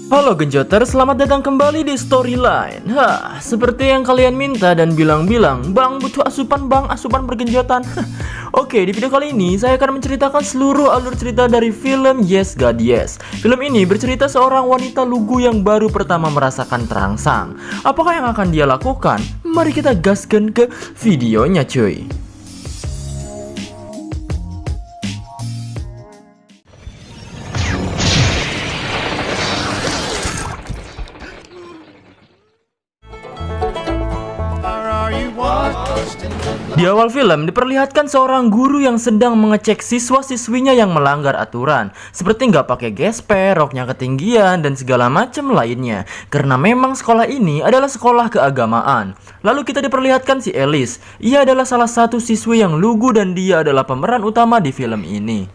Halo Genjoter, selamat datang kembali di Storyline. Seperti yang kalian minta dan bilang-bilang, Bang butuh asupan bang, asupan pergenjotan. Oke, di video kali ini saya akan menceritakan seluruh alur cerita dari film Yes God Yes. Film ini bercerita seorang wanita lugu yang baru pertama merasakan terangsang. Apakah yang akan dia lakukan? Mari kita gaskan ke videonya cuy. Di awal film diperlihatkan seorang guru yang sedang mengecek siswa-siswinya yang melanggar aturan, seperti nggak pakai gesper, roknya ketinggian, dan segala macam lainnya. Karena memang sekolah ini adalah sekolah keagamaan. Lalu kita diperlihatkan si Alice. Ia adalah salah satu siswi yang lugu dan dia adalah pemeran utama di film ini.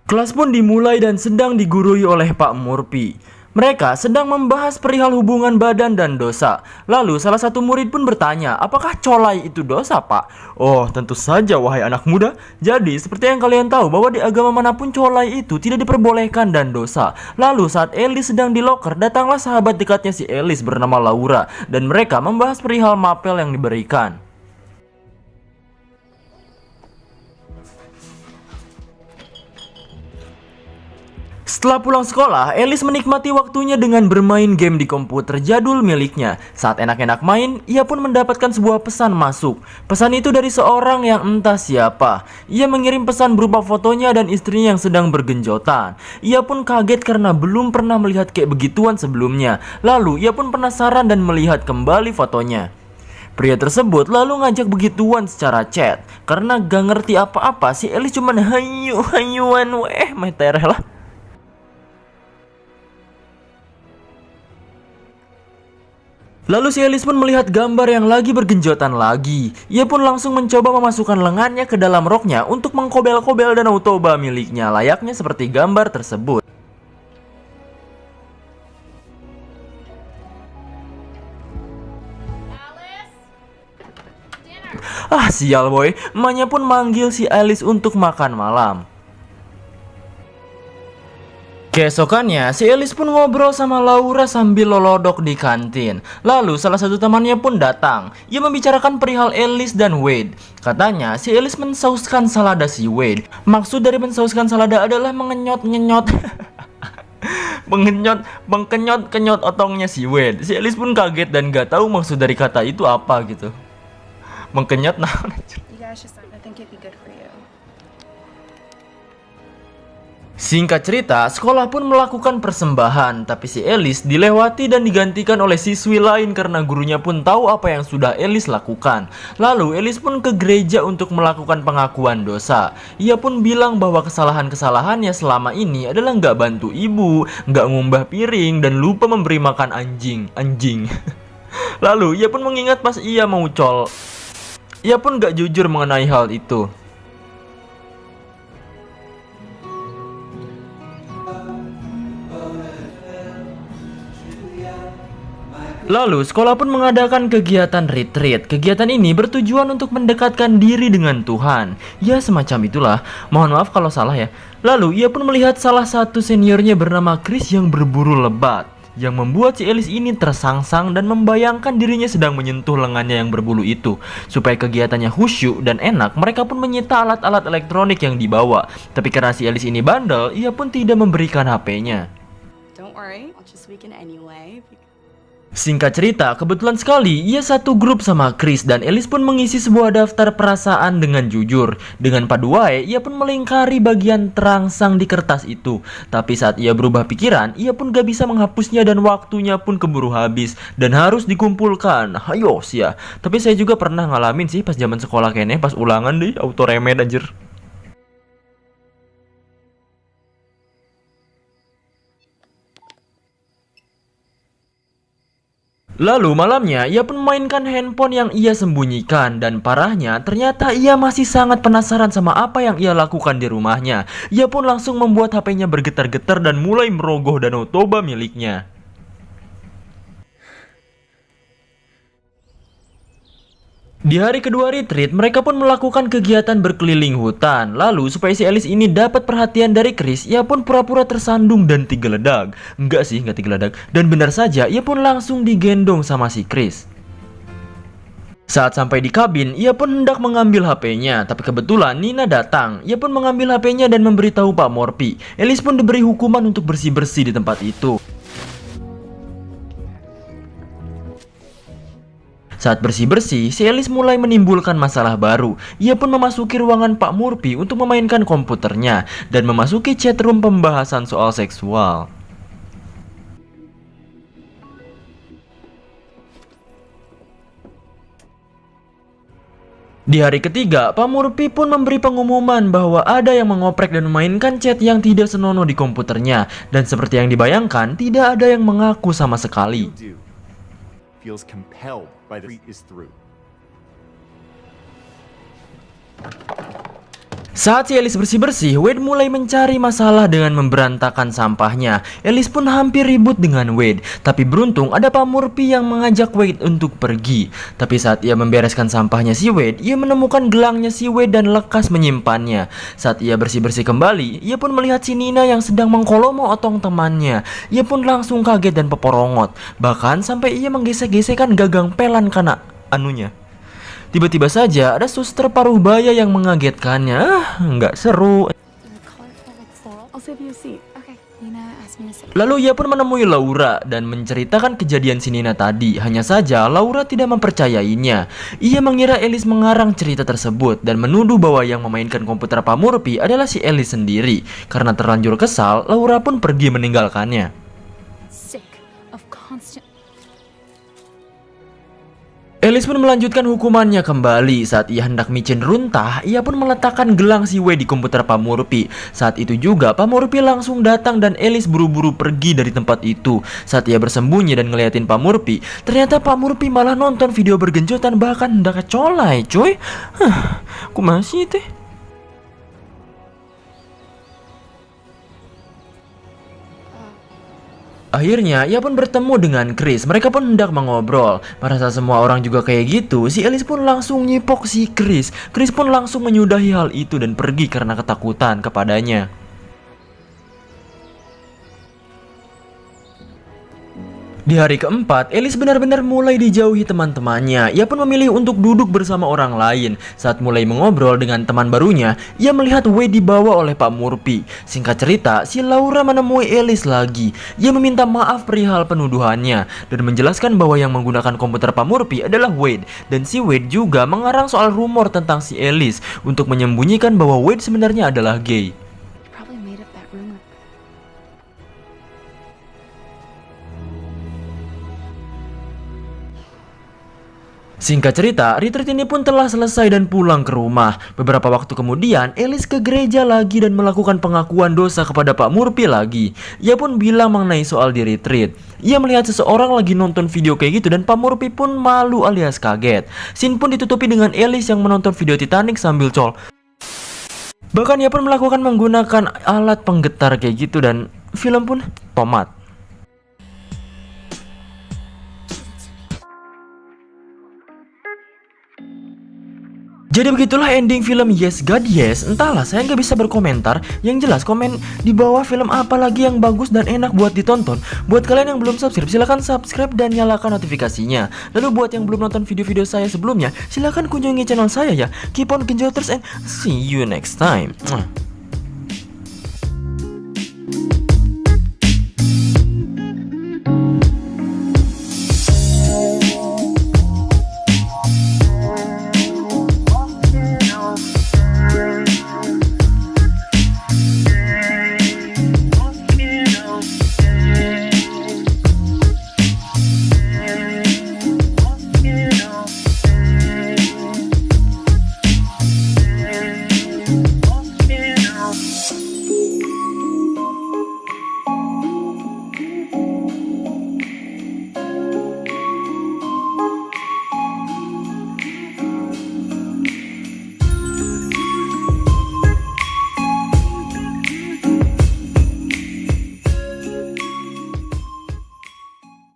Kelas pun dimulai dan sedang digurui oleh Pak Murphy. Mereka sedang membahas perihal hubungan badan dan dosa. Lalu salah satu murid pun bertanya, apakah colai itu dosa, Pak? Oh, tentu saja wahai anak muda. Jadi seperti yang kalian tahu bahwa di agama manapun colai itu tidak diperbolehkan dan dosa. Lalu saat Alice sedang di loker, datanglah sahabat dekatnya si Alice bernama Laura. Dan mereka membahas perihal mapel yang diberikan. Setelah pulang sekolah, Alice menikmati waktunya dengan bermain game di komputer jadul miliknya. Saat enak-enak main, ia pun mendapatkan sebuah pesan masuk. Pesan itu dari seorang yang entah siapa. Ia mengirim pesan berupa fotonya dan istrinya yang sedang bergenjotan. Ia pun kaget karena belum pernah melihat kayak begituan sebelumnya. Lalu ia pun penasaran dan melihat kembali fotonya. Pria tersebut lalu ngajak begituan secara chat. Karena gak ngerti apa-apa, si Alice cuman hayuan metereh lah. Lalu si Alice pun melihat gambar yang lagi bergenjotan lagi. Ia pun langsung mencoba memasukkan lengannya ke dalam roknya untuk mengkobel-kobel Danau Toba miliknya, layaknya seperti gambar tersebut. Sial boy, emaknya pun manggil si Alice untuk makan malam. Keesokannya, si Alice pun ngobrol sama Laura sambil lolodok di kantin. Lalu salah satu temannya pun datang. Ia membicarakan perihal Alice dan Wade. Katanya, si Alice mensauskan salada si Wade. Maksud dari mensauskan salada adalah mengenyot-ngenyot mengkenyot-kenyot otongnya si Wade. Si Alice pun kaget dan gak tahu maksud dari kata itu apa gitu. Mengkenyot nah. Singkat cerita, sekolah pun melakukan persembahan, tapi si Alice dilewati dan digantikan oleh siswi lain karena gurunya pun tahu apa yang sudah Alice lakukan. Lalu Alice pun ke gereja untuk melakukan pengakuan dosa. Ia pun bilang bahwa kesalahan-kesalahannya selama ini adalah nggak bantu ibu, nggak ngumbah piring, dan lupa memberi makan anjing. Lalu ia pun mengingat pas ia mau col. Ia pun nggak jujur mengenai hal itu. Lalu, sekolah pun mengadakan kegiatan retreat. Kegiatan ini bertujuan untuk mendekatkan diri dengan Tuhan. Ya, semacam itulah. Mohon maaf kalau salah ya. Lalu, ia pun melihat salah satu seniornya bernama Chris yang berburu lebat, yang membuat si Alice ini tersangsang dan membayangkan dirinya sedang menyentuh lengannya yang berbulu itu. Supaya kegiatannya khusyuk dan enak, mereka pun menyita alat-alat elektronik yang dibawa. Tapi karena si Alice ini bandel, ia pun tidak memberikan HP-nya. Don't worry, I'll just weaken anyway. Singkat cerita, kebetulan sekali ia satu grup sama Chris dan Alice pun mengisi sebuah daftar perasaan dengan jujur. Dengan paduai, ia pun melingkari bagian terangsang di kertas itu. Tapi saat ia berubah pikiran, ia pun gak bisa menghapusnya dan waktunya pun keburu habis dan harus dikumpulkan. Hayo sia. Tapi saya juga pernah ngalamin sih pas zaman sekolah kayaknya, pas ulangan deh auto remed anjir. Lalu malamnya ia pun memainkan handphone yang ia sembunyikan. Dan parahnya ternyata ia masih sangat penasaran sama apa yang ia lakukan di rumahnya. Ia pun langsung membuat HP-nya bergetar-getar dan mulai merogoh Danau Toba miliknya. Di hari kedua retreat, mereka pun melakukan kegiatan berkeliling hutan. Lalu, supaya si Alice ini dapat perhatian dari Chris, ia pun pura-pura tersandung dan digeledag. Enggak sih, enggak digeledag. Dan benar saja, ia pun langsung digendong sama si Chris. Saat sampai di kabin, ia pun hendak mengambil HP-nya. Tapi kebetulan Nina datang. Ia pun mengambil HP-nya dan memberitahu Pak Morphy. Alice pun diberi hukuman untuk bersih-bersih di tempat itu. Saat bersih-bersih, si Alice mulai menimbulkan masalah baru. Ia pun memasuki ruangan Pak Morphy untuk memainkan komputernya dan memasuki chatroom pembahasan soal seksual. Di hari ketiga, Pak Morphy pun memberi pengumuman bahwa ada yang mengoprek dan memainkan chat yang tidak senonoh di komputernya. Dan seperti yang dibayangkan, tidak ada yang mengaku sama sekali. Feels compelled by the is through. Saat si Alice bersih-bersih, Wade mulai mencari masalah dengan memberantakan sampahnya. Alice pun hampir ribut dengan Wade, tapi beruntung ada Pak Morphy yang mengajak Wade untuk pergi. Tapi saat ia membereskan sampahnya si Wade, ia menemukan gelangnya si Wade dan lekas menyimpannya. Saat ia bersih-bersih kembali, ia pun melihat si Nina yang sedang mengkolomo otong temannya. Ia pun langsung kaget dan peporongot, bahkan sampai ia menggesek-gesekkan gagang pelan karena anunya. Tiba-tiba saja ada suster paruh baya yang mengagetkannya. Nggak seru. I'll save you a seat. Okay, Nina asked me to sit. Lalu ia pun menemui Laura dan menceritakan kejadian si Nina tadi. Hanya saja Laura tidak mempercayainya. Ia mengira Alice mengarang cerita tersebut dan menuduh bahwa yang memainkan komputer Pak Morphy adalah si Alice sendiri. Karena terlanjur kesal, Laura pun pergi meninggalkannya. Sick of constant. Alice pun melanjutkan hukumannya kembali. Saat ia hendak micin runtah, ia pun meletakkan gelang si Wade di komputer Pak Morphy. Saat itu juga Pak Morphy langsung datang dan Alice buru-buru pergi dari tempat itu. Saat ia bersembunyi dan ngeliatin Pak Morphy, ternyata Pak Morphy malah nonton video bergenjotan, bahkan hendak kecolai cuy. Aku masih teh. Akhirnya, ia pun bertemu dengan Chris. Mereka pun hendak mengobrol. Merasa semua orang juga kayak gitu, si Alice pun langsung nyipok si Chris. Chris pun langsung menyudahi hal itu dan pergi karena ketakutan kepadanya. Di hari keempat, Alice benar-benar mulai dijauhi teman-temannya. Ia pun memilih untuk duduk bersama orang lain. Saat mulai mengobrol dengan teman barunya, ia melihat Wade dibawa oleh Pak Morphy. Singkat cerita, si Laura menemui Alice lagi. Ia meminta maaf perihal penuduhannya dan menjelaskan bahwa yang menggunakan komputer Pak Morphy adalah Wade. Dan si Wade juga mengarang soal rumor tentang si Alice untuk menyembunyikan bahwa Wade sebenarnya adalah gay. You probably made up that rumor. Singkat cerita, retreat ini pun telah selesai dan pulang ke rumah. Beberapa waktu kemudian, Alice ke gereja lagi dan melakukan pengakuan dosa kepada Pak Morphy lagi. Ia pun bilang mengenai soal di retreat. Ia melihat seseorang lagi nonton video kayak gitu dan Pak Morphy pun malu alias kaget. Scene pun ditutupi dengan Alice yang menonton video Titanic sambil col. Bahkan ia pun melakukan menggunakan alat penggetar kayak gitu dan film pun tomat. Jadi begitulah ending film Yes God Yes. Entahlah, saya nggak bisa berkomentar. Yang jelas komen di bawah film apa lagi yang bagus dan enak buat ditonton. Buat kalian yang belum subscribe, silahkan subscribe dan nyalakan notifikasinya. Lalu buat yang belum nonton video-video saya sebelumnya, silahkan kunjungi channel saya ya. Keep on genjoters and see you next time.